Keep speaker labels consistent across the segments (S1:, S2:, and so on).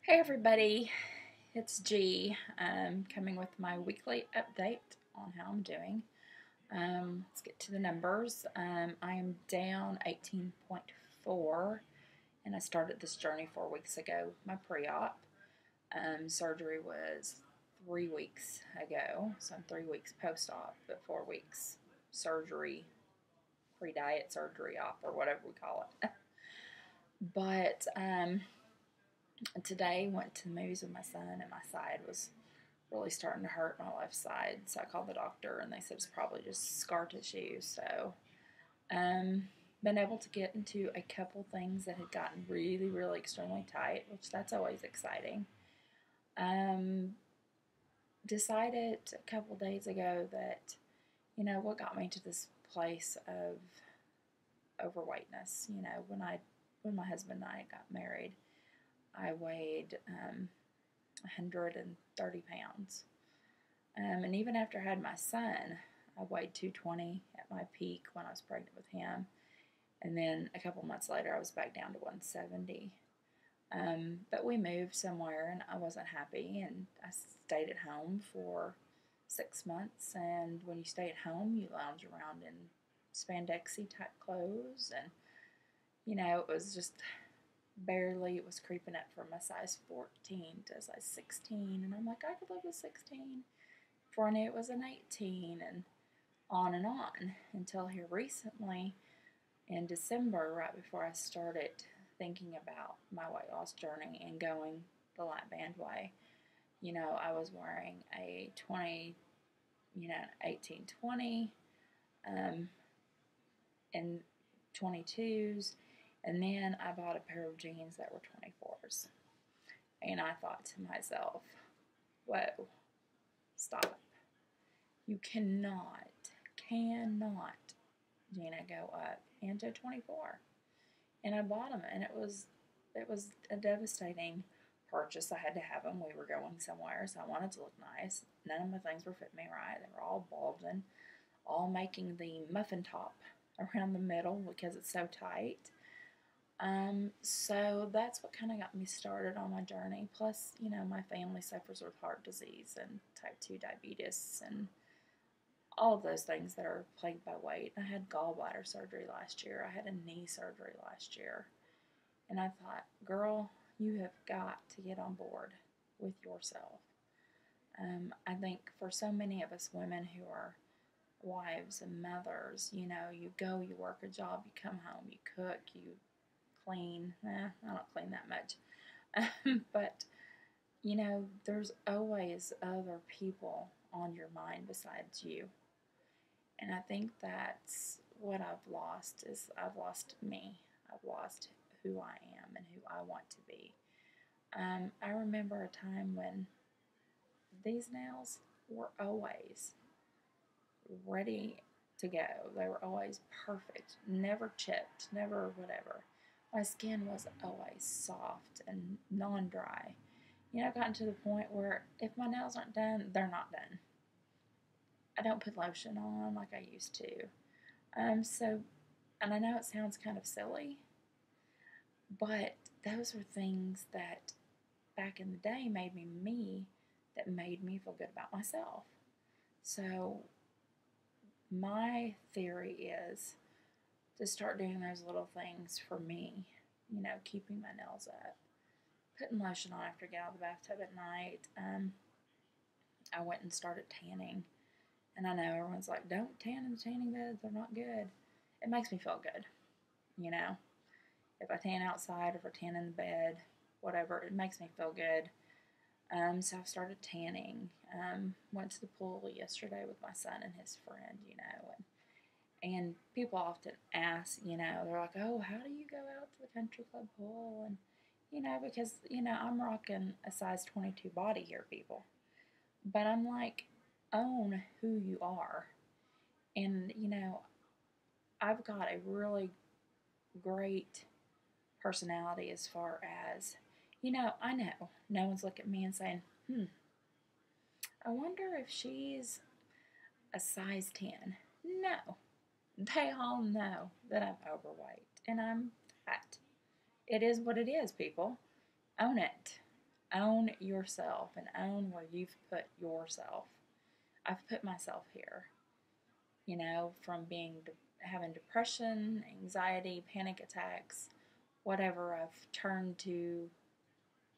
S1: Hey everybody, it's G, coming with my weekly update on how I'm doing. Let's get to the numbers. I am down 18.4, and I started this journey 4 weeks ago, my pre-op. Surgery was 3 weeks ago, so I'm 3 weeks post-op, but 4 weeks surgery, pre-diet surgery op, or whatever we call it. But today went to the movies with my son, and my side was really starting to hurt, my left side. So I called the doctor, and they said it's probably just scar tissue. So been able to get into a couple things that had gotten really, really extremely tight, which that's always exciting. Um, Decided a couple days ago that, what got me to this place of overweightness. When my husband and I got married, I weighed 130 pounds. And even after I had my son, I weighed 220 at my peak when I was pregnant with him. And then a couple months later, I was back down to 170. But we moved somewhere, and I wasn't happy, and I stayed at home for 6 months. And when you stay at home, you lounge around in spandexy type clothes, and it was just barely, it was creeping up from a size 14 to a size 16, and I'm like, I could live with 16. Before I knew it was an 18, and on until here recently in December, right before I started thinking about my weight loss journey and going the light band way. I was wearing a 20, 18-20, and 22s, and then I bought a pair of jeans that were 24s. And I thought to myself, whoa, stop. You cannot, Gina, go up into 24. And I bought them, and it was a devastating purchase. I had to have them. We were going somewhere, so I wanted to look nice. None of my things were fitting me right. They were all bulging, all making the muffin top around the middle because it's so tight. So that's what kind of got me started on my journey. Plus, my family suffers with heart disease and type 2 diabetes and all of those things that are plagued by weight. I had gallbladder surgery last year. I had a knee surgery last year. And I thought, girl, you have got to get on board with yourself. I think for so many of us women who are wives and mothers, you go, you work a job, you come home, you cook, you clean. I don't clean that much. But, there's always other people on your mind besides you. And I think that's what I've lost is I've lost me. I've lost who I am and who I want to be. I remember a time when these nails were always ready to go. They were always perfect, never chipped, never whatever. My skin was always soft and non-dry. I've gotten to the point where if my nails aren't done, they're not done. I don't put lotion on like I used to. And I know it sounds kind of silly, but those were things that back in the day made me, that made me feel good about myself. So my theory is to start doing those little things for me, keeping my nails up, putting lotion on after I get out of the bathtub at night. I went and started tanning. And I know everyone's like, don't tan in the tanning beds, they're not good. It makes me feel good, If I tan outside or if I tan in the bed, whatever, it makes me feel good. So I've started tanning. Went to the pool yesterday with my son and his friend, and people often ask, they're like, oh, how do you go out to the country club pool? And, because, I'm rocking a size 22 body here, people. But I'm like, own who you are. And, I've got a really great personality as far as, I know no one's looking at me and saying, I wonder if she's a size 10. No. They all know that I'm overweight and I'm fat. It is what it is, people. Own it. Own yourself and own where you've put yourself. I've put myself here, from having depression, anxiety, panic attacks, whatever. I've turned to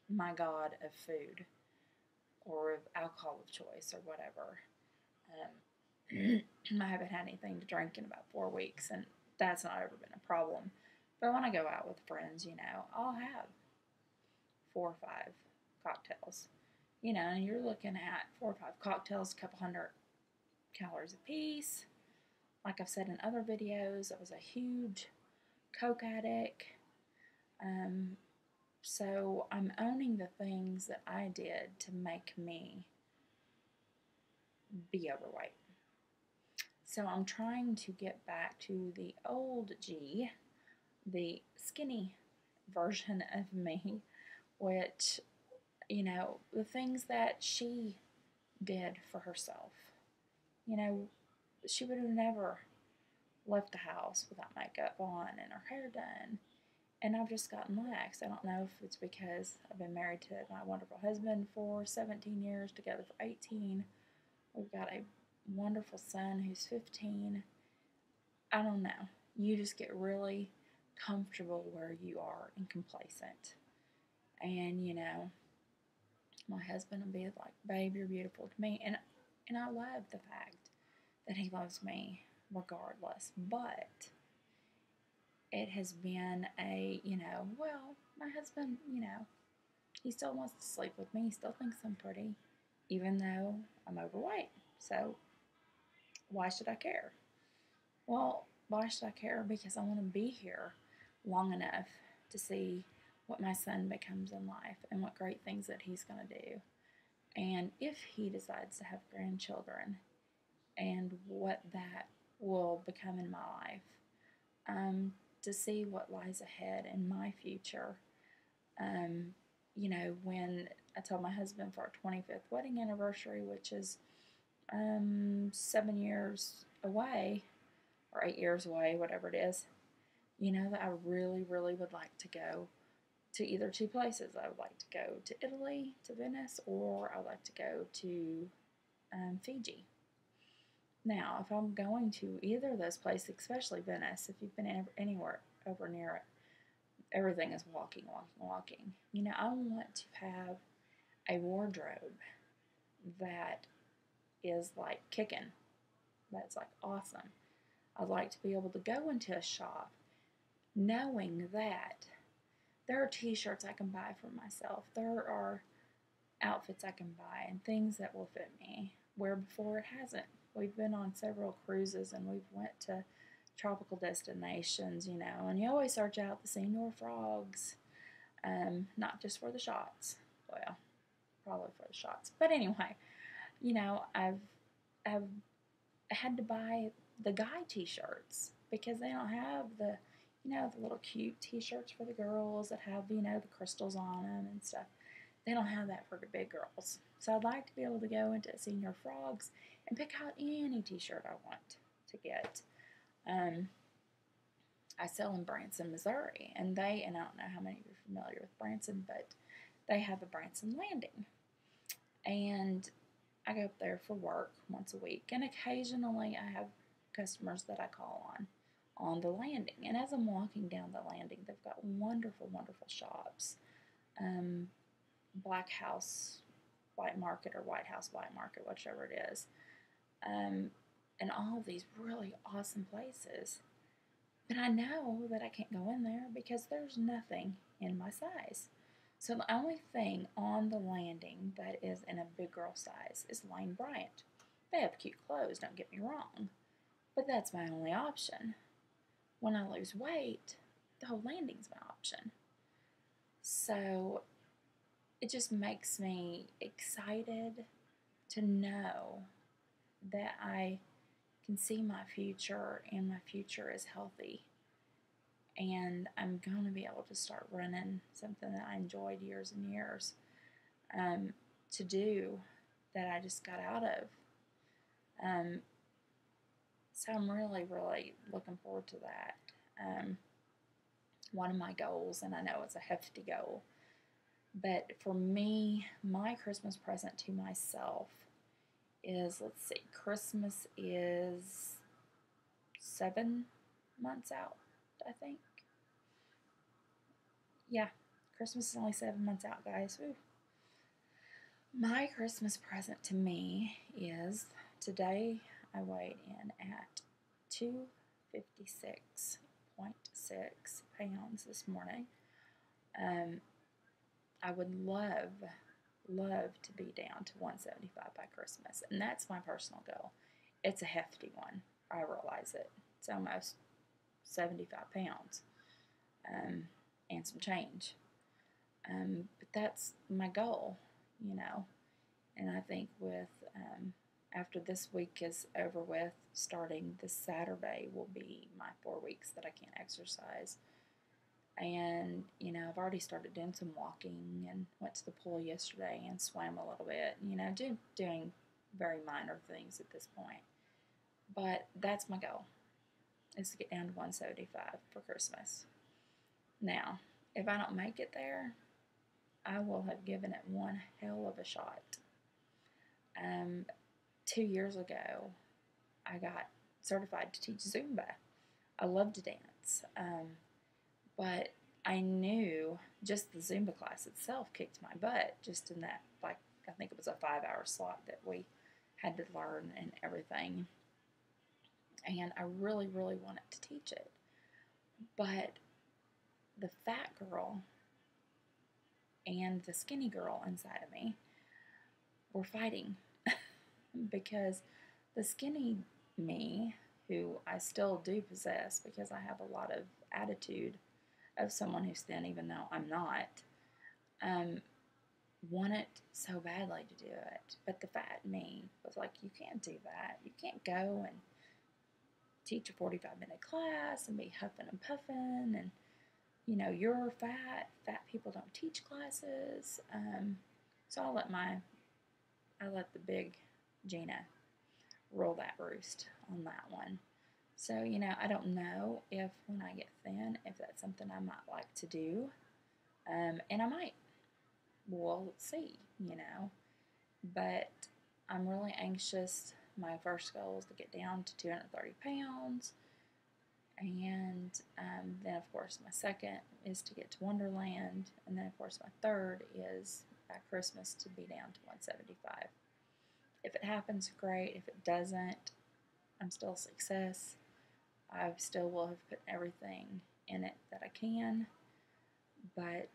S1: my God of food or of alcohol of choice or whatever. I haven't had anything to drink in about 4 weeks, and that's not ever been a problem. But when I go out with friends, I'll have 4 or 5 cocktails. And you're looking at 4 or 5 cocktails, a couple hundred calories a piece. Like I've said in other videos, I was a huge Coke addict. So I'm owning the things that I did to make me be overweight. So I'm trying to get back to the old G, the skinny version of me, which, the things that she did for herself. She would have never left the house without makeup on and her hair done. And I've just gotten lax. I don't know if it's because I've been married to my wonderful husband for 17 years, together for 18. We've got a wonderful son who's 15. I don't know. You just get really comfortable where you are and complacent. And, my husband will be like, babe, you're beautiful to me. And I love the fact that he loves me regardless. But it has been well, my husband, he still wants to sleep with me. He still thinks I'm pretty, even though I'm overweight. So why should I care? Well, why should I care? Because I want to be here long enough to see what my son becomes in life and what great things that he's going to do. And if he decides to have grandchildren and what that will become in my life, to see what lies ahead in my future. When I told my husband for our 25th wedding anniversary, which is 7 years away, or 8 years away, whatever it is, that I really, really would like to go to either two places. I would like to go to Italy, to Venice, or I would like to go to Fiji. Now, if I'm going to either of those places, especially Venice, if you've been anywhere over near it, everything is walking, walking, walking. I want to have a wardrobe that is like kicking, that's like awesome. I'd like to be able to go into a shop knowing that there are t-shirts I can buy for myself. There are outfits I can buy and things that will fit me where before it hasn't. We've been on several cruises and we've went to tropical destinations, and you always search out the Señor Frogs, not just for the shots. Well, probably for the shots. But anyway, I've had to buy the guy t-shirts because they don't have the little cute t-shirts for the girls that have, the crystals on them and stuff. They don't have that for the big girls. So I'd like to be able to go into Señor Frogs and pick out any t-shirt I want to get. I sell in Branson, Missouri, and I don't know how many of you are familiar with Branson, but they have a Branson Landing. And I go up there for work once a week, and occasionally I have customers that I call on the landing. And as I'm walking down the landing, they've got wonderful, wonderful shops. Black House White Market or White House White Market, whichever it is. And all of these really awesome places. But I know that I can't go in there because there's nothing in my size. So the only thing on the landing that is in a big girl size is Lane Bryant. They have cute clothes, don't get me wrong, but that's my only option. When I lose weight, the whole landing's my option. So it just makes me excited to know that I can see my future and my future is healthy. And I'm going to be able to start running something that I enjoyed years and years to do that I just got out of. So I'm really, really looking forward to that. One of my goals, and I know it's a hefty goal, But for me, my Christmas present to myself is, let's see, Christmas is 7 months out, I think. Yeah, Christmas is only 7 months out, guys. Ooh. My Christmas present to me is today I weighed in at 256.6 pounds this morning. I would love to be down to 175 by Christmas, and that's my personal goal. It's a hefty one. I realize it. It's almost 75 pounds and some change. But that's my goal, you know. And I think with after this week is over with, starting this Saturday will be my 4 weeks that I can't exercise. And I've already started doing some walking and went to the pool yesterday and swam a little bit. Doing very minor things at this point. But that's my goal, is to get down to 175 for Christmas. Now, if I don't make it there, I will have given it one hell of a shot. 2 years ago, I got certified to teach Zumba. I love to dance, but I knew just the Zumba class itself kicked my butt, just in that, like, I think it was a 5-hour slot that we had to learn and everything. And I really, really wanted to teach it. But the fat girl and the skinny girl inside of me were fighting because the skinny me, who I still do possess because I have a lot of attitude of someone who's thin, even though I'm not, wanted so badly to do it. But the fat me was like, you can't do that. You can't go and teach a 45-minute class and be huffing and puffing, and you're fat. Fat people don't teach classes. So I let the big Gina roll that roost on that one. So, I don't know if when I get thin, if that's something I might like to do. And I might. We'll see, But I'm really anxious. My first goal is to get down to 230 pounds. And then, of course, my second is to get to Wonderland. And then, of course, my third is by Christmas to be down to 175. If it happens, great. If it doesn't, I'm still a success. I still will have put everything in it that I can. But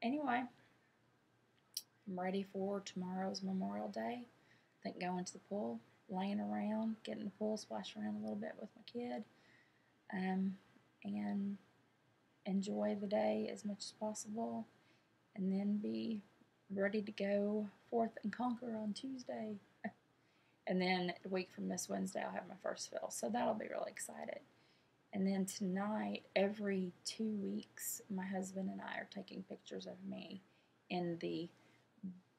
S1: anyway, I'm ready for tomorrow's Memorial Day. I think going to the pool, laying around, getting in the pool, splash around a little bit with my kid, and enjoy the day as much as possible, and then be ready to go forth and conquer on Tuesday. And then a week from this Wednesday, I'll have my first fill. So that'll be really excited. And then tonight, every 2 weeks, my husband and I are taking pictures of me in the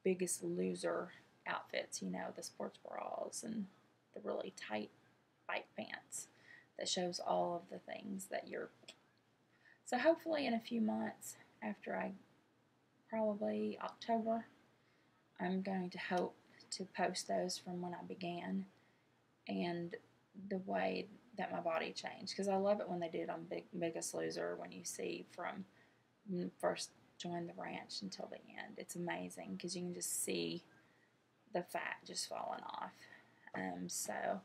S1: Biggest Loser outfits, the sports bras and the really tight bike pants that shows all of the things that you're. So hopefully in a few months, after probably October, I'm going to hope to post those from when I began and the way that my body changed. Because I love it when they do it on Biggest Loser, when you see from first join the ranch until the end. It's amazing because you can just see the fat just falling off. So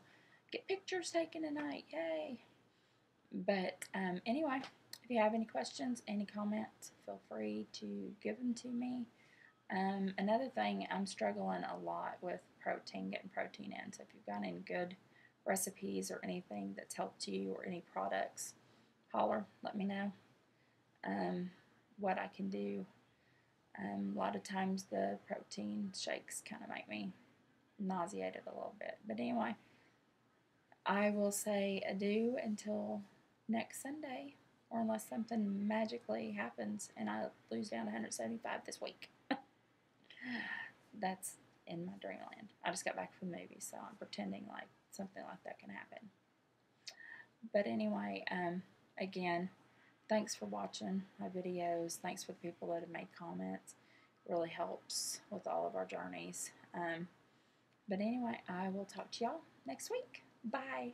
S1: get pictures taken tonight, yay! But anyway, if you have any questions, any comments, feel free to give them to me. Another thing, I'm struggling a lot with protein, getting protein in. So if you've got any good recipes or anything that's helped you or any products, holler, let me know what I can do. A lot of times the protein shakes kind of make me nauseated a little bit. But anyway, I will say adieu until next Sunday, or unless something magically happens and I lose down to 175 this week. That's in my dreamland. I just got back from the movie, so I'm pretending like something like that can happen. But anyway, again, thanks for watching my videos. Thanks for the people that have made comments. It really helps with all of our journeys. But anyway, I will talk to y'all next week. Bye.